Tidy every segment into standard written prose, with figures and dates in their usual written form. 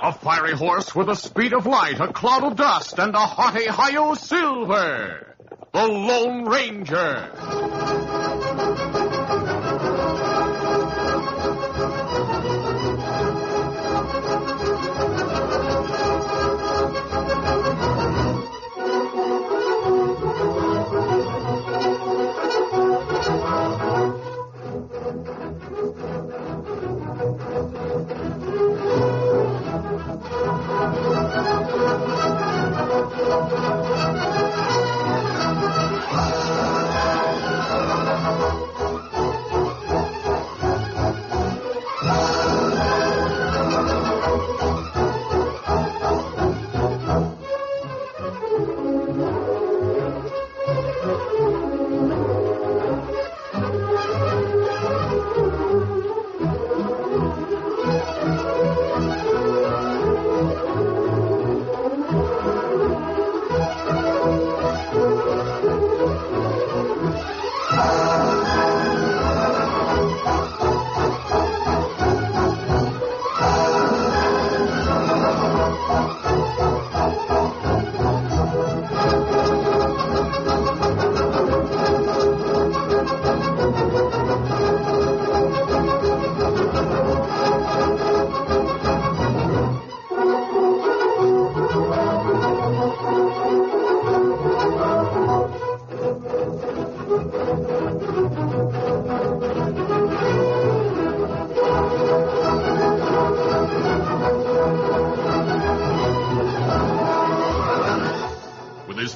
A fiery horse with the speed of light, a cloud of dust, and a hearty hi-yo silver. The Lone Ranger.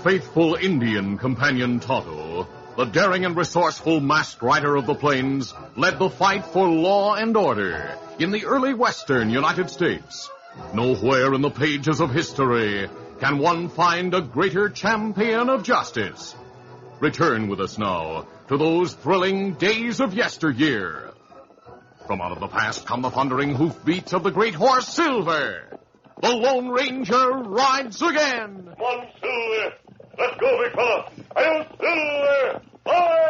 Faithful Indian companion Tonto, the daring and resourceful masked rider of the plains, led the fight for law and order in the early western United States. Nowhere in the pages of history can one find a greater champion of justice. Return with us now to those thrilling days of yesteryear. From out of the past come the thundering hoofbeats of the great horse Silver. The Lone Ranger rides again. Come on, Silver. Let's go, big fella. I'll Silver. Aye!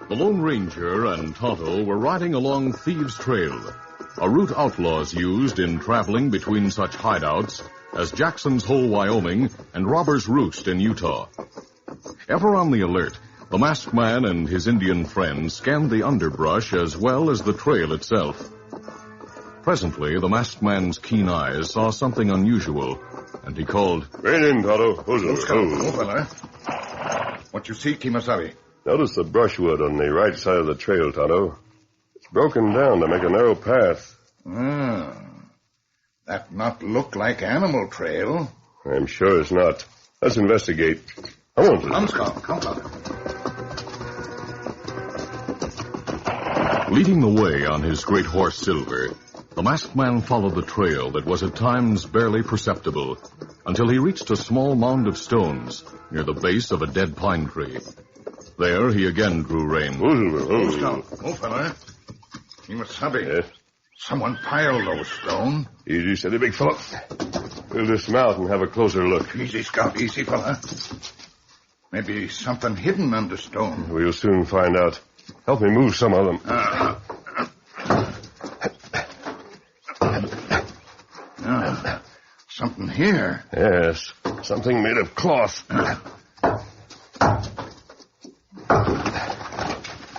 The Lone Ranger and Tonto were riding along Thieves' Trail, a route outlaws used in traveling between such hideouts as Jackson's Hole, Wyoming, and Robber's Roost in Utah. Ever on the alert, the masked man and his Indian friend scanned the underbrush as well as the trail itself. Presently, the masked man's keen eyes saw something unusual, and he called, Rein in, Tonto. Oh, fella. What you see, Kimasabi? Notice the brushwood on the right side of the trail, Tonto. It's broken down to make a narrow path. That not look like animal trail. I'm sure it's not. Let's investigate. Come on. Come. Leading the way on his great horse Silver, the masked man followed the trail that was at times barely perceptible until he reached a small mound of stones near the base of a dead pine tree. There he again drew rein. Oh, fella. Kimasabi. Yes? Someone piled those stones. Easy, steady, big fella. We'll dismount and have a closer look. Easy, Scout, easy, fella. Maybe something hidden under stone. We'll soon find out. Help me move some of them. Something here. Yes, something made of cloth.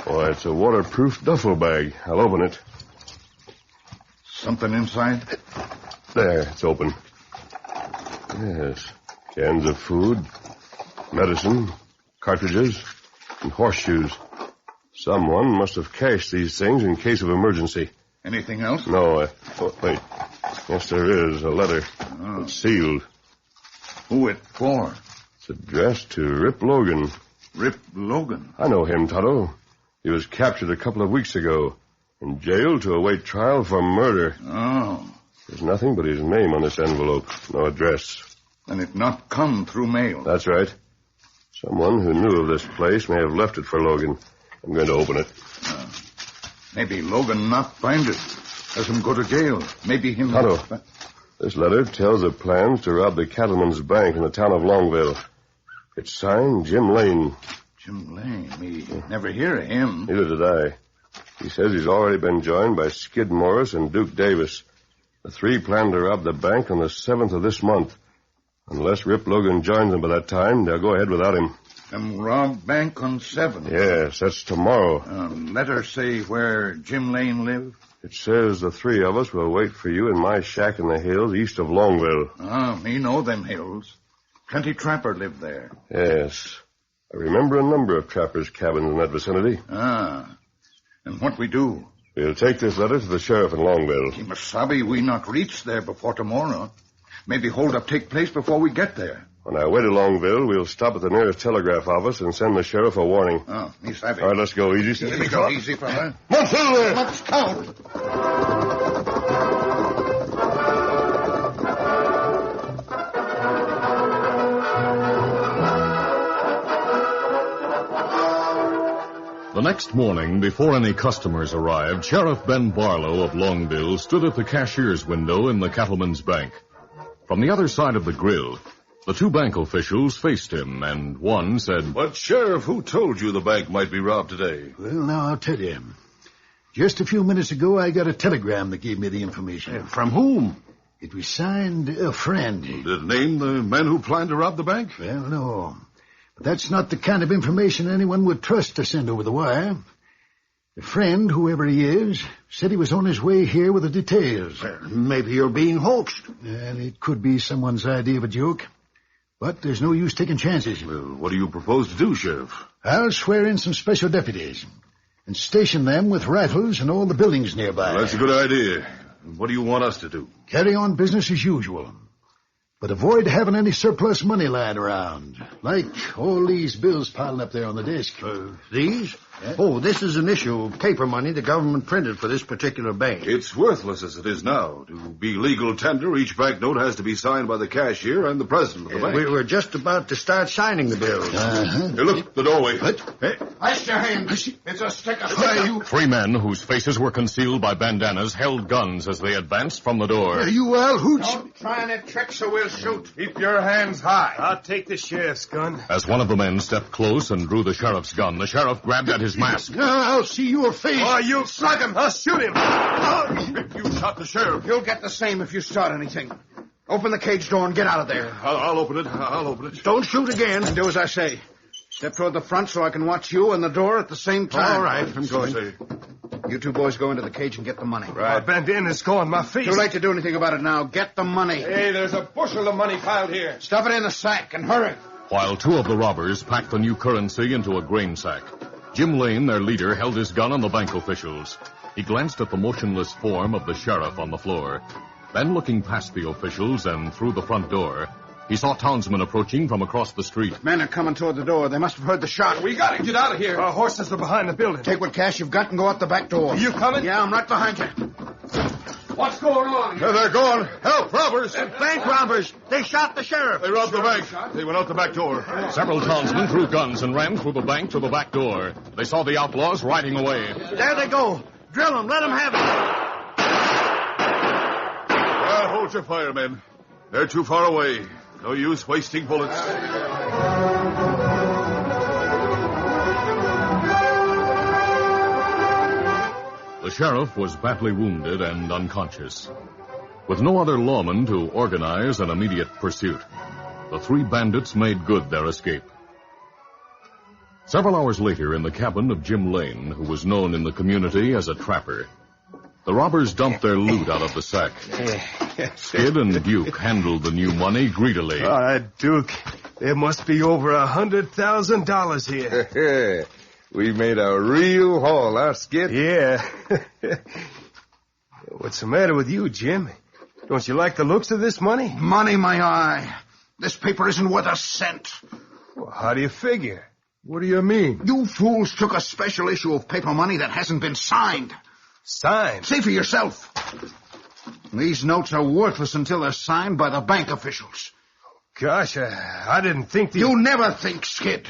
Boy, it's a waterproof duffel bag. I'll open it. Something inside? There, it's open. Yes, cans of food, medicine, cartridges, and horseshoes. Someone must have cached these things in case of emergency. Anything else? No, wait. Yes, there is. A letter. It's sealed. Who it for? It's addressed to Rip Logan. Rip Logan? I know him, Tonto. He was captured a couple of weeks ago and jailed to await trial for murder. Oh. There's nothing but his name on this envelope. No address. And it not come through mail? That's right. Someone who knew of this place may have left it for Logan. I'm going to open it. Maybe Logan not find it. Let him go to jail. Maybe him... Tonto, This letter tells of plans to rob the cattleman's bank in the town of Longville. It's signed Jim Lane. Jim Lane? Me never hear of him. Neither did I. He says he's already been joined by Skid Morris and Duke Davis. The three plan to rob the bank on the 7th of this month. Unless Rip Logan joins them by that time, they'll go ahead without him. And rob bank on 7th? Yes, that's tomorrow. Letter say where Jim Lane live? It says the three of us will wait for you in my shack in the hills east of Longville. Me know them hills. Plenty trapper live there. Yes. I remember a number of trappers' cabins in that vicinity. And what we do? We'll take this letter to the sheriff in Longville. Kimasabi, we not reach there before tomorrow. Maybe hold up take place before we get there. On our way to Longville, we'll stop at the nearest telegraph office and send the sheriff a warning. Me savvy. All right, let's go. Easy. Let me go. Easy, fella. Monsilver! Let's count. The next morning, before any customers arrived, Sheriff Ben Barlow of Longville stood at the cashier's window in the cattleman's bank. From the other side of the grill, the two bank officials faced him, and one said, "But, Sheriff, who told you the bank might be robbed today?" Well, now, I'll tell you. Just a few minutes ago, I got a telegram that gave me the information. From whom? It was signed a friend. Did it name the men who planned to rob the bank? Well, no. But that's not the kind of information anyone would trust to send over the wire. The friend, whoever he is, said he was on his way here with the details. Well, maybe you're being hoaxed. And it could be someone's idea of a joke. But there's no use taking chances. Well, what do you propose to do, Sheriff? I'll swear in some special deputies and station them with rifles in all the buildings nearby. Well, that's a good idea. What do you want us to do? Carry on business as usual. But avoid having any surplus money lying around. Like all these bills piling up there on the desk. These? Yeah. Oh, this is an issue of paper money the government printed for this particular bank. It's worthless as it is now. To be legal tender, each banknote has to be signed by the cashier and the president of the bank. We were just about to start signing the bills. Hey, look, the doorway. Ice your hand. It's a stick of fire. Three men whose faces were concealed by bandanas held guns as they advanced from the door. You all hooch. Don't try any tricks or we'll shoot. Keep your hands high. I'll take the sheriff's gun. As one of the men stepped close and drew the sheriff's gun, the sheriff grabbed at his mask. I'll see your face. Oh, you'll slug him. I'll shoot him. You shot the sheriff. You'll get the same if you start anything. Open the cage door and get out of there. I'll open it. I'll open it. Don't shoot again. And do as I say. Step toward the front so I can watch you and the door at the same time. All right, I'm going. You two boys go into the cage and get the money. My bandana's gone my face. Too late to do anything about it now. Get the money. Hey, there's a bushel of money piled here. Stuff it in the sack and hurry. While two of the robbers packed the new currency into a grain sack, Jim Lane, their leader, held his gun on the bank officials. He glanced at the motionless form of the sheriff on the floor. Then, looking past the officials and through the front door, he saw townsmen approaching from across the street. Men are coming toward the door. They must have heard the shot. We gotta get out of here. Our horses are behind the building. Take what cash you've got and go out the back door. You coming? Yeah, I'm right behind you. What's going on? They're gone. Help, robbers. Bank robbers. They shot the sheriff. They robbed the bank. They went out the back door. Several townsmen threw guns and ran through the bank to the back door. They saw the outlaws riding away. There they go. Drill them. Let them have it. Hold your fire, men. They're too far away. No use wasting bullets. The sheriff was badly wounded and unconscious. With no other lawman to organize an immediate pursuit, the three bandits made good their escape. Several hours later, in the cabin of Jim Lane, who was known in the community as a trapper, the robbers dumped their loot out of the sack. Skid and Duke handled the new money greedily. All right, Duke. There must be over $100,000 here. We made a real haul, huh, Skid? Yeah. What's the matter with you, Jim? Don't you like the looks of this money? Money, my eye. This paper isn't worth a cent. Well, how do you figure? What do you mean? You fools took a special issue of paper money that hasn't been signed. Signed? See for yourself. These notes are worthless until they're signed by the bank officials. Gosh, I didn't think that... You never think, Skid.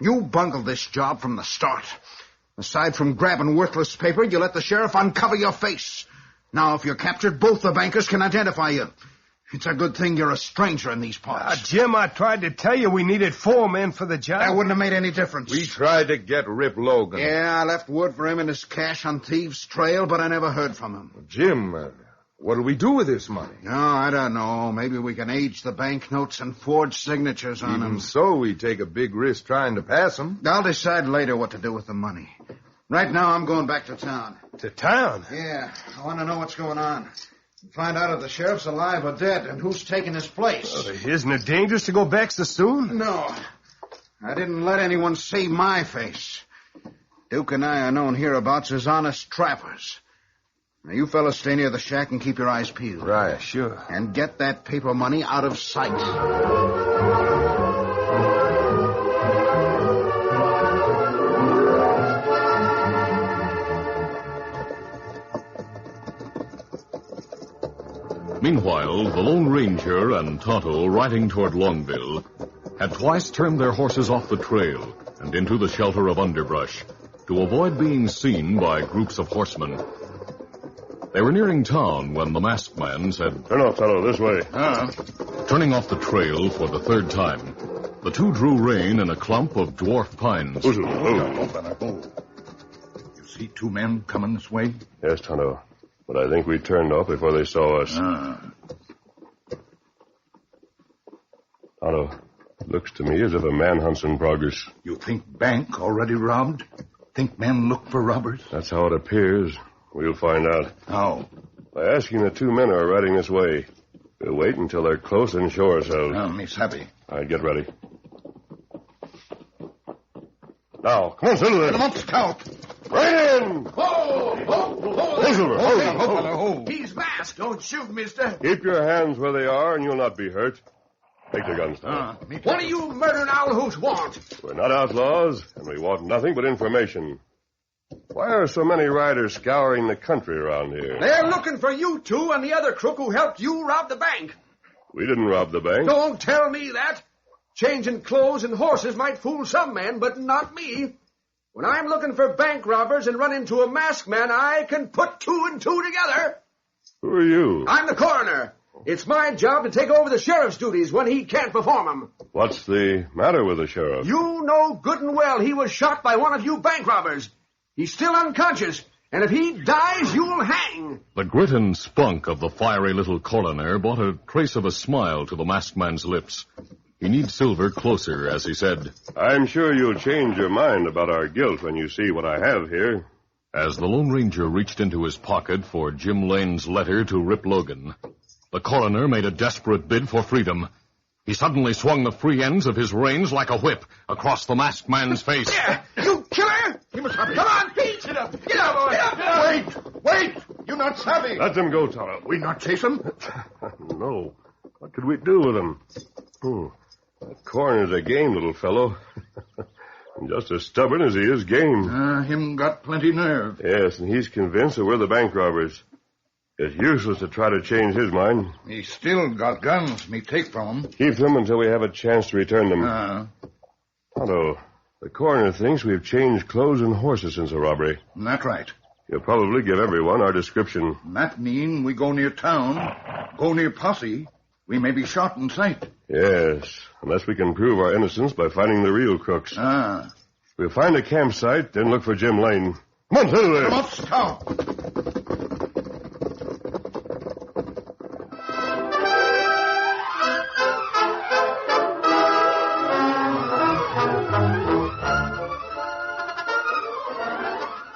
You bungled this job from the start. Aside from grabbing worthless paper, you let the sheriff uncover your face. Now, if you're captured, both the bankers can identify you. It's a good thing you're a stranger in these parts. Jim, I tried to tell you we needed 4 men for the job. That wouldn't have made any difference. We tried to get Rip Logan. Yeah, I left word for him and his cash on Thieves' Trail, but I never heard from him. Jim, what do we do with this money? No, I don't know. Maybe we can age the banknotes and forge signatures on them. Even so, we take a big risk trying to pass them. I'll decide later what to do with the money. Right now, I'm going back to town. To town? Yeah, I want to know what's going on. Find out if the sheriff's alive or dead and who's taking his place. Isn't it dangerous to go back so soon? No. I didn't let anyone see my face. Duke and I are known hereabouts as honest trappers. Now, you fellas stay near the shack and keep your eyes peeled. Right, sure. And get that paper money out of sight. Meanwhile, the Lone Ranger and Tonto, riding toward Longville, had twice turned their horses off the trail and into the shelter of underbrush to avoid being seen by groups of horsemen. They were nearing town when the masked man said, Turn off, Tonto, this way. Turning off the trail for the third time, the two drew rein in a clump of dwarf pines. You see 2 men coming this way? Yes, Tonto. But I think we turned off before they saw us. Tonto, it looks to me as if a manhunt's in progress. You think bank already robbed? Think men look for robbers? That's how it appears. We'll find out. How? By asking the 2 men who are riding this way. We'll wait until they're close and show ourselves. Miss Happy. All right, get ready. Now, come on, Silver. Come on, Scout. Right in! He's masked. Don't shoot, mister. Keep your hands where they are, and you'll not be hurt. Take the guns, Tom. What do you murdering owl hoots want? We're not outlaws, and we want nothing but information. Why are so many riders scouring the country around here? They're looking for you 2 and the other crook who helped you rob the bank. We didn't rob the bank. Don't tell me that. Changing clothes and horses might fool some men, but not me. When I'm looking for bank robbers and run into a masked man, I can put 2 and 2 together. Who are you? I'm the coroner. It's my job to take over the sheriff's duties when he can't perform them. What's the matter with the sheriff? You know good and well he was shot by one of you bank robbers. He's still unconscious, and if he dies, you'll hang. The grit and spunk of the fiery little coroner brought a trace of a smile to the masked man's lips. He kneed Silver closer as he said, I'm sure you'll change your mind about our guilt when you see what I have here. As the Lone Ranger reached into his pocket for Jim Lane's letter to Rip Logan, the coroner made a desperate bid for freedom. He suddenly swung the free ends of his reins like a whip across the masked man's face. Yeah, you killer! He must have Come on, Pete! Get up! Get up, boy! Get up! Wait! You not savvy. Let them go, Tonto. We not chase him? No. What could we do with him? That coroner's a game little fellow. Just as stubborn as he is game. Him got plenty nerve. Yes, and he's convinced that we're the bank robbers. It's useless to try to change his mind. He still got guns me take from him. Keep them until we have a chance to return them. Tonto, the coroner thinks we've changed clothes and horses since the robbery. That's right. He'll probably give everyone our description. That mean we go near town, go near posse, we may be shot in sight. Yes, unless we can prove our innocence by finding the real crooks. We'll find a campsite, then look for Jim Lane. Come on, Silver! Come on, Scout!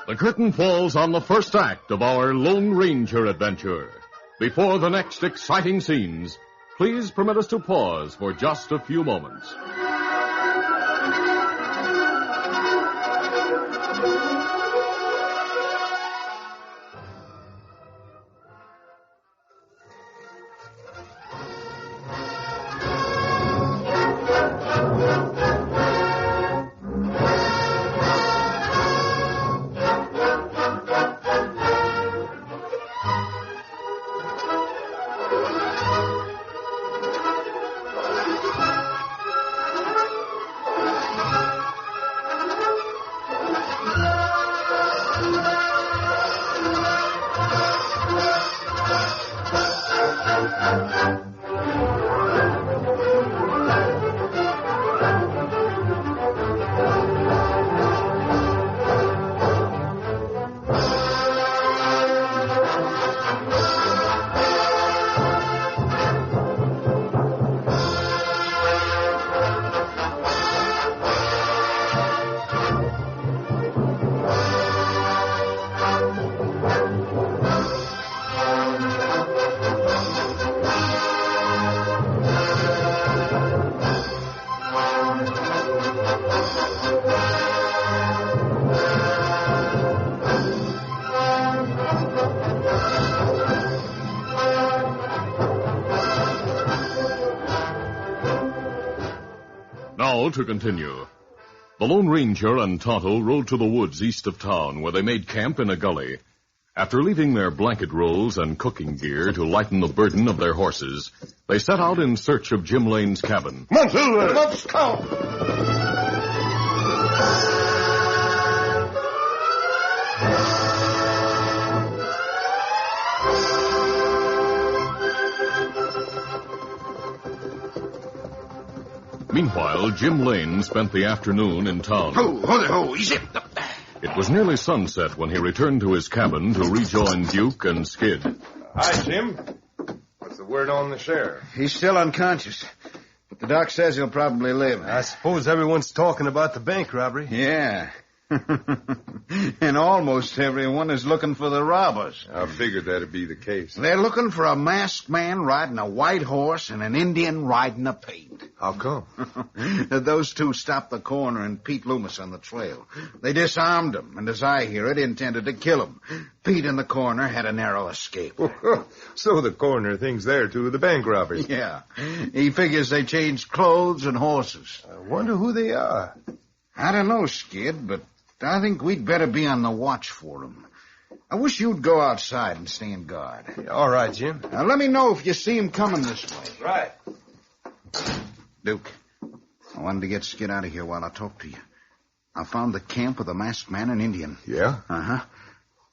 The curtain falls on the first act of our Lone Ranger adventure. Before the next exciting scenes, please permit us to pause for just a few moments. Now to continue. The Lone Ranger and Tonto rode to the woods east of town, where they made camp in a gully. After leaving their blanket rolls and cooking gear to lighten the burden of their horses, they set out in search of Jim Lane's cabin. Come on, Silver! Come on, Scout! Meanwhile, Jim Lane spent the afternoon in town. Ho, easy. It was nearly sunset when he returned to his cabin to rejoin Duke and Skid. Hi, Jim. What's the word on the sheriff? He's still unconscious, but the doc says he'll probably live. I suppose everyone's talking about the bank robbery. Yeah. And almost everyone is looking for the robbers. I figured that'd be the case. They're looking for a masked man riding a white horse and an Indian riding a paint. How come? Those two stopped the coroner and Pete Loomis on the trail. They disarmed him, and as I hear it, intended to kill him. Pete and the coroner had a narrow escape. So the coroner thinks they're two of the bank robbers. Yeah. He figures they changed clothes and horses. I wonder who they are. I don't know, Skid, but I think we'd better be on the watch for them. I wish you'd go outside and stand guard. Yeah, all right, Jim. Now, let me know if you see him coming this way. Right. Duke, I wanted to get Skid out of here while I talk to you. I found the camp of the masked man and Indian. Yeah? Uh-huh.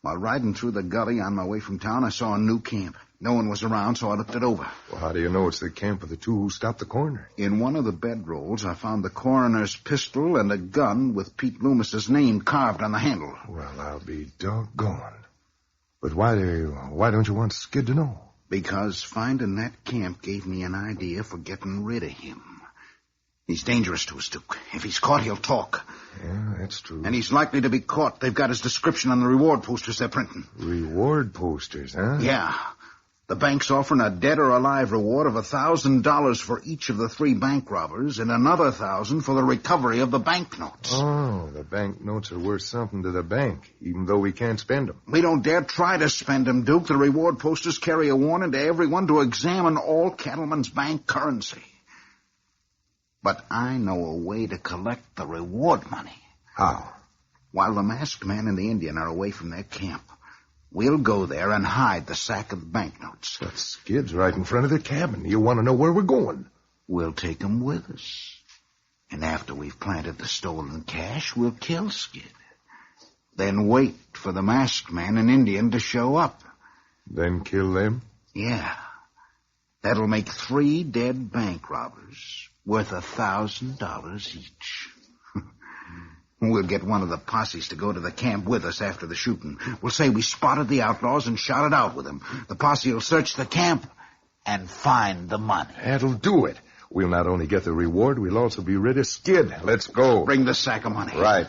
While riding through the gully on my way from town, I saw a new camp. No one was around, so I looked it over. Well, how do you know it's the camp of the two who stopped the coroner? In one of the bedrolls, I found the coroner's pistol and a gun with Pete Loomis's name carved on the handle. Well, I'll be doggone. But why don't you want Skid to know? Because finding that camp gave me an idea for getting rid of him. He's dangerous to us, Duke. If he's caught, he'll talk. Yeah, that's true. And he's likely to be caught. They've got his description on the reward posters they're printing. Reward posters, huh? Yeah. The bank's offering a dead or alive reward of $1,000 for each of the 3 bank robbers and another $1,000 for the recovery of the banknotes. Oh, the banknotes are worth something to the bank, even though we can't spend them. We don't dare try to spend them, Duke. The reward posters carry a warning to everyone to examine all cattlemen's bank currency. But I know a way to collect the reward money. How? While the masked man and the Indian are away from their camp, we'll go there and hide the sack of banknotes. But Skid's right in front of the cabin. You want to know where we're going? We'll take 'em with us. And after we've planted the stolen cash, we'll kill Skid. Then wait for the masked man and Indian to show up. Then kill them? Yeah. That'll make 3 dead bank robbers worth $1,000 each. We'll get one of the posses to go to the camp with us after the shooting. We'll say we spotted the outlaws and shot it out with them. The posse will search the camp and find the money. That'll do it. We'll not only get the reward, we'll also be rid of Skid. Let's go. Bring the sack of money. Right.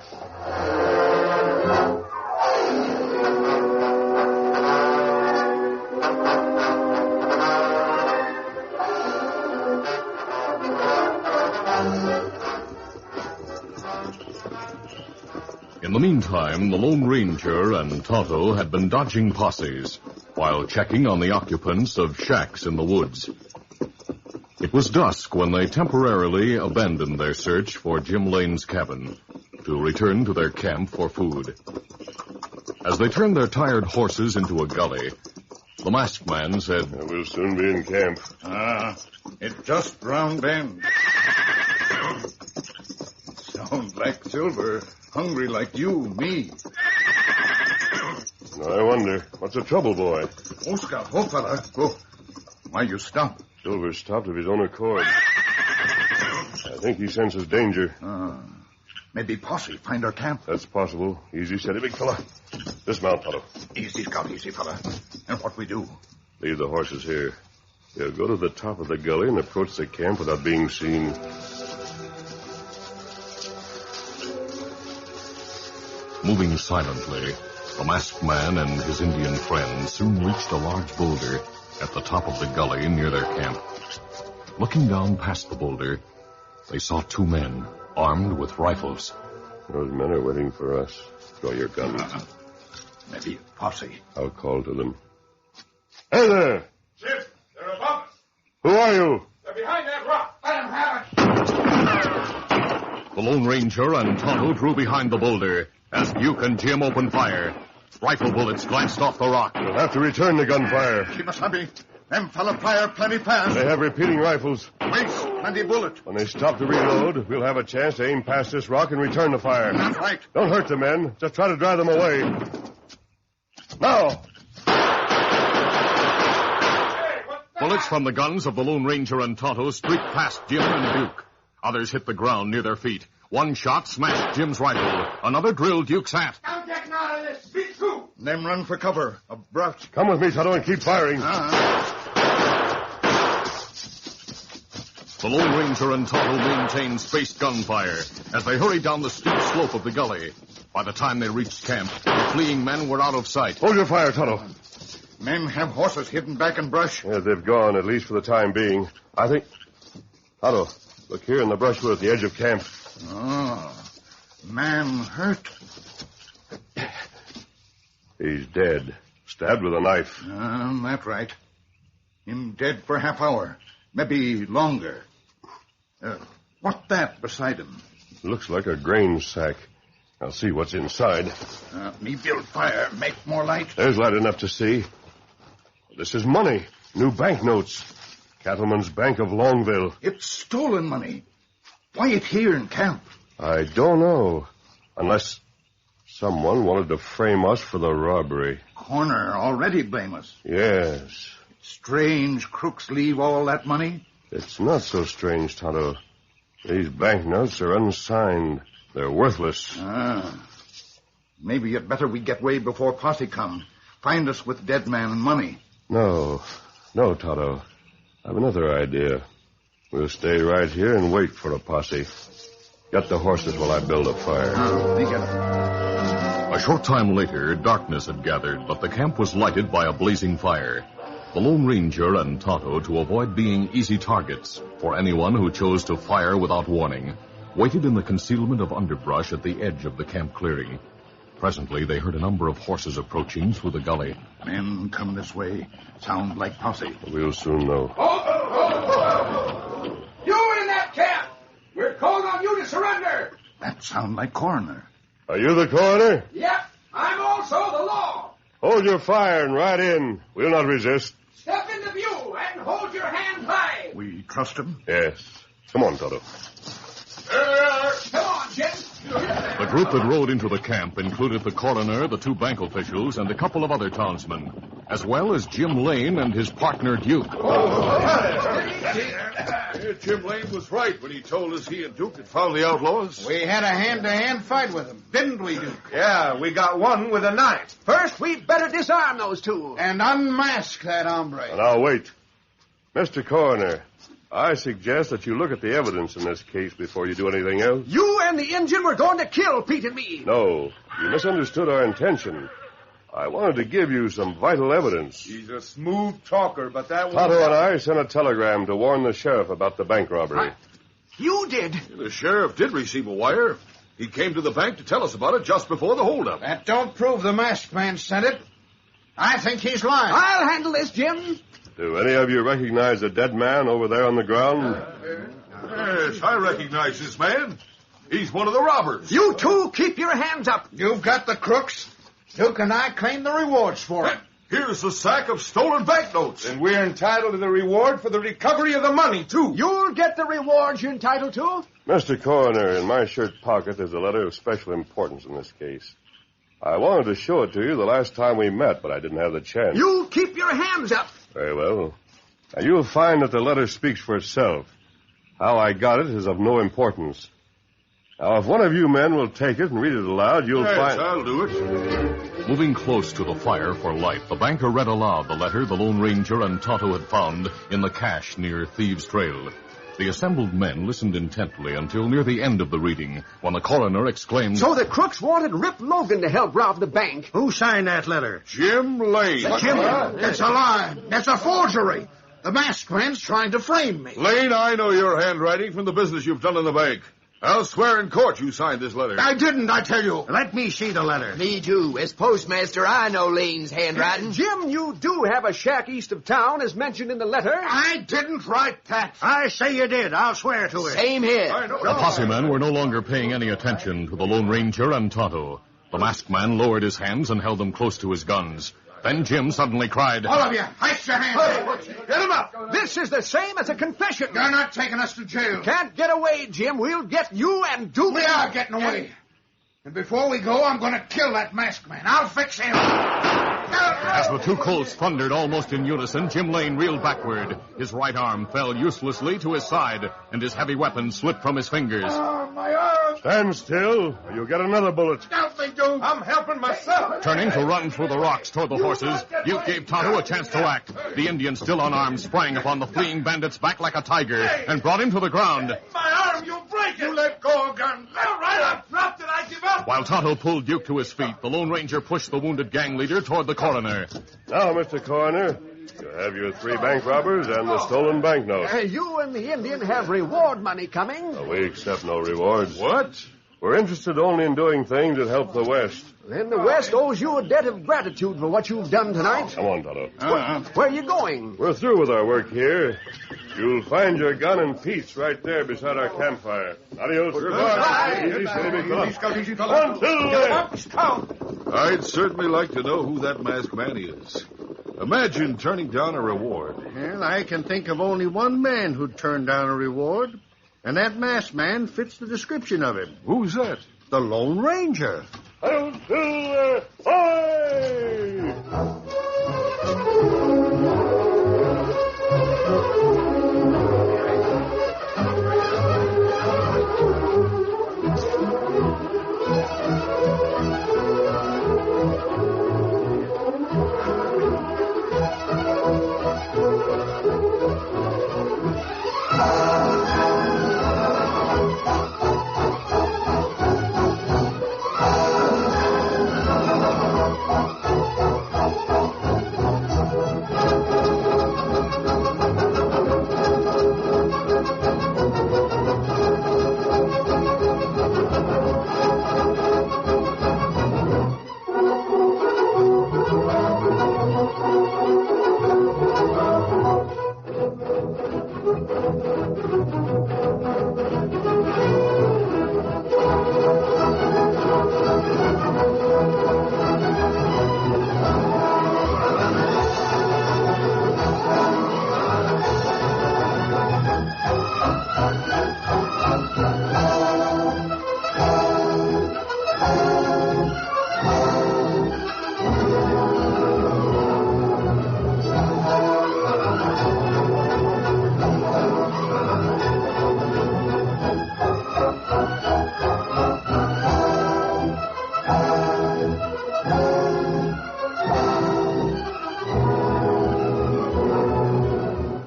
In the meantime, the Lone Ranger and Tonto had been dodging posses while checking on the occupants of shacks in the woods. It was dusk when they temporarily abandoned their search for Jim Lane's cabin to return to their camp for food. As they turned their tired horses into a gully, the masked man said, We'll soon be in camp. It's just round bend. Sounds like Silver, hungry like you, me. I wonder, what's the trouble, boy? Oh, Scout, oh, fella. Oh, why you stop? Silver stopped of his own accord. I think he senses danger. Maybe posse find our camp. That's possible. Easy steady, big fella. Dismount, Tonto. Easy, Scout, easy, fella. And what we do? Leave the horses here. They'll go to the top of the gully and approach the camp without being seen. Moving silently, the masked man and his Indian friend soon reached a large boulder at the top of the gully near their camp. Looking down past the boulder, they saw 2 men armed with rifles. Those men are waiting for us. Draw your guns. Maybe a posse. I'll call to them. Hey there! Shit, they're above us. Who are you? They're behind that rock. Let them have it. The Lone Ranger and Tonto drew behind the boulder as Duke and Jim opened fire. Rifle bullets glanced off the rock. We'll have to return the gunfire. Kimasabi, them fella fire plenty fast. They have repeating rifles. Waste plenty bullet. When they stop to reload, we'll have a chance to aim past this rock and return the fire. That's right. Don't hurt the men. Just try to drive them away. Now! Bullets from the guns of the Lone Ranger and Tonto streaked past Jim and Duke. Others hit the ground near their feet. One shot smashed Jim's rifle. Another drilled Duke's hat. I'm getting out of this. Me too. Them run for cover. A brush. Come with me, Tonto, and keep firing. The Lone Ranger and Tonto maintained spaced gunfire as they hurried down the steep slope of the gully. By the time they reached camp, the fleeing men were out of sight. Hold your fire, Tonto. Men have horses hidden back in brush. Yeah, they've gone, at least for the time being. I think... Tonto, look here in the brushwood at the edge of camp. Oh, man hurt. He's dead. Stabbed with a knife. That's right. Him dead for half hour. Maybe longer. What that beside him? Looks like a grain sack. I'll see what's inside. Me build fire. Make more light. There's light enough to see. This is money. New banknotes. Cattleman's Bank of Longville. It's stolen money. Why it here in camp? I don't know. Unless someone wanted to frame us for the robbery. Corner already blame us. Yes. Strange crooks leave all that money. It's not so strange, Tonto. These banknotes are unsigned. They're worthless. Maybe it better we get away before posse come. Find us with dead man and money. No, Tonto. I've another idea. We'll stay right here and wait for a posse. Get the horses while I build a fire. They get it. A short time later, darkness had gathered, but the camp was lighted by a blazing fire. The Lone Ranger and Tonto, to avoid being easy targets for anyone who chose to fire without warning, waited in the concealment of underbrush at the edge of the camp clearing. Presently, they heard a number of horses approaching through the gully. Men come this way. Sound like posse. We'll soon know. You in that camp! We're calling on you to surrender! That sound like coroner. Are you the coroner? Yep, I'm also the law. Hold your fire and ride in. We'll not resist. Step into view and hold your hand high. We trust him? Yes. Come on, Tonto. Come on, Jim. The group that rode into the camp included the coroner, the two bank officials, and a couple of other townsmen, as well as Jim Lane and his partner, Duke. Jim Lane was right when he told us he and Duke had found the outlaws. We had a hand-to-hand fight with them, didn't we, Duke? Yeah, we got one with a knife. First, we'd better disarm those two. And unmask that hombre. Now, wait. Mr. Coroner, I suggest that you look at the evidence in this case before you do anything else. You and the Injun were going to kill Pete and me. No, you misunderstood our intention. I wanted to give you some vital evidence. He's a smooth talker, but that Tonto and I sent a telegram to warn the sheriff about the bank robbery. You did? The sheriff did receive a wire. He came to the bank to tell us about it just before the holdup. That don't prove the masked man sent it. I think he's lying. I'll handle this, Jim. Do any of you recognize the dead man over there on the ground? Yes, I recognize this man. He's one of the robbers. You two keep your hands up. You've got the crooks. Duke and I claim the rewards for it. Here's a sack of stolen banknotes. And we're entitled to the reward for the recovery of the money, too. You'll get the rewards you're entitled to. Mr. Coroner, in my shirt pocket there's a letter of special importance in this case. I wanted to show it to you the last time we met, but I didn't have the chance. You keep your hands up. Very well. Now, you'll find that the letter speaks for itself. How I got it is of no importance. Now, if one of you men will take it and read it aloud, you'll find... I'll do it. Moving close to the fire for light, the banker read aloud the letter the Lone Ranger and Tonto had found in the cache near Thieves' Trail. The assembled men listened intently until near the end of the reading, when the coroner exclaimed... So the crooks wanted Rip Logan to help rob the bank. Who signed that letter? Jim Lane. Jim, that's a lie. That's a forgery. The masked man's trying to frame me. Lane, I know your handwriting from the business you've done in the bank. I'll swear in court you signed this letter. I didn't, I tell you. Let me see the letter. Me too. As postmaster, I know Lane's handwriting. Jim, you do have a shack east of town, as mentioned in the letter. I didn't write that. I say you did. I'll swear to it. Same here. The posse men were no longer paying any attention to the Lone Ranger and Tonto. The masked man lowered his hands and held them close to his guns. Then Jim suddenly cried, All of you, hoist your hands. Get him up. This is the same as a confession. You're not taking us to jail. Can't get away, Jim. We'll get you and Duke. We are getting away. And before we go, I'm going to kill that masked man. I'll fix him. As the two Colts thundered almost in unison, Jim Lane reeled backward. His right arm fell uselessly to his side, and his heavy weapon slipped from his fingers. Oh, my arm. Stand still, or you'll get another bullet. Help me, Duke. I'm helping myself. Turning to run through the rocks toward the horses, Duke gave Tonto a chance to act. The Indian, still unarmed, sprang upon the fleeing bandit's back like a tiger and brought him to the ground. My arm, you'll break it. You let go, gun. All right, I've dropped it. I give up. While Tonto pulled Duke to his feet, the Lone Ranger pushed the wounded gang leader toward the coroner. Now, Mr. Coroner, you have your 3 bank robbers and the stolen banknote. You and the Indian have reward money coming. We accept no rewards. What? We're interested only in doing things that help the West. Then the West owes you a debt of gratitude for what you've done tonight. Come on, Tonto. Where are you going? We're through with our work here. You'll find your gun and peace right there beside our campfire. Adios. Easy, fella. 1, 2, I'd certainly like to know who that masked man is. Imagine turning down a reward. Well, I can think of only one man who'd turn down a reward, and that masked man fits the description of him. Who's that? The Lone Ranger. 1, 2, 3.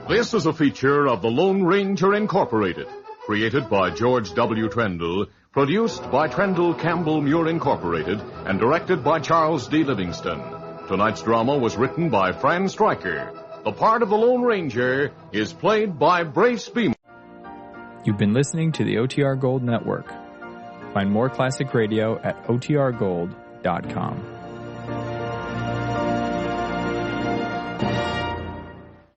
This is a feature of the Lone Ranger Incorporated, created by George W. Trendle, produced by Trendle Campbell Muir Incorporated, and directed by Charles D. Livingston. Tonight's drama was written by Fran Stryker. The part of the Lone Ranger is played by Brace Beeman. You've been listening to the OTR Gold Network. Find more classic radio at otrgold.com.